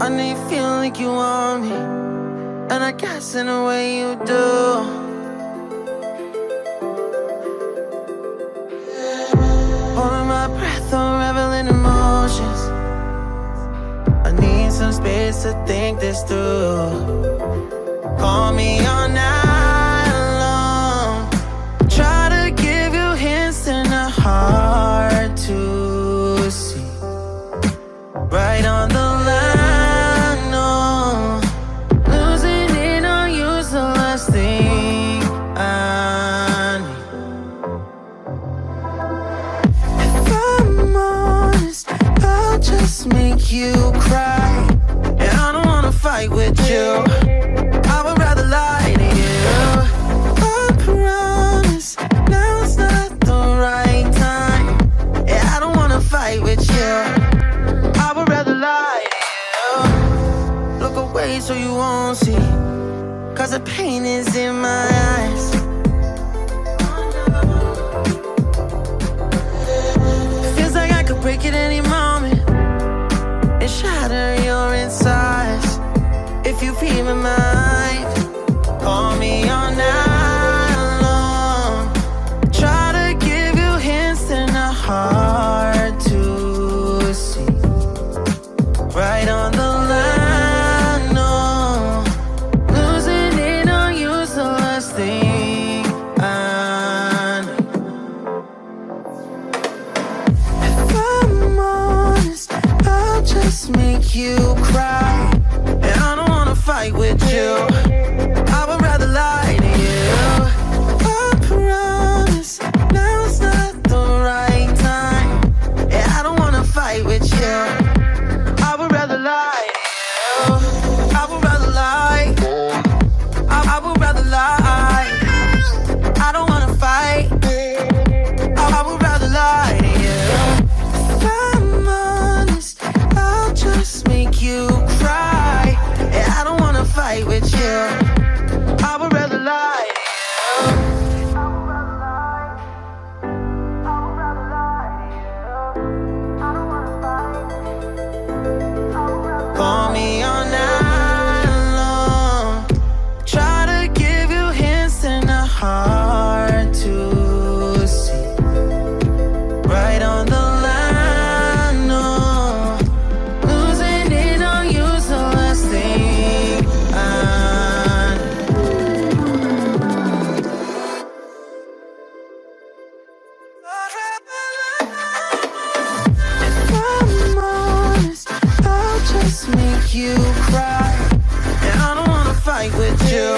I know you feel like you want me, and I guess in a way you do. Holding my breath, unraveling emotions. I need some space to think this through. Call me all night long. Try to give you hints and a hard to see. Right on the line, no. Losing it on you's the last thing I need. If I'm honest, I'll just make you cry. And I don't wanna fight with you. I would rather lie to you. I promise, now's not the right time. Yeah, I don't wanna fight with you. I would rather lie to you. Look away so you won't see, 'cause the pain is in my eyes. Feels like I could break it any moment and shatter your insides. If you feel my mind, call me all night long. Try to give you hints and a hard to see. Right on the line, no. Losing it on you's the last thing I need. If I'm honest, I'll just make you cry. And I don't wanna fight with you. I would rather lie to you. I promise, now's not the right time. Yeah, I don't wanna fight with you. I would rather lie to you. I would rather lie. I would rather lie. I don't wanna fight. I would rather lie to you. If I'm honest, I'll just make you cry. Yeah, I don't wanna fight with you. I would rather lie to you. Call me all night long. Try to give you hints and a hard to see. Right on the line, no. Losing it on you's the last thing I need. If I'm honest, I'll just make you cry. And I don't wanna fight with you.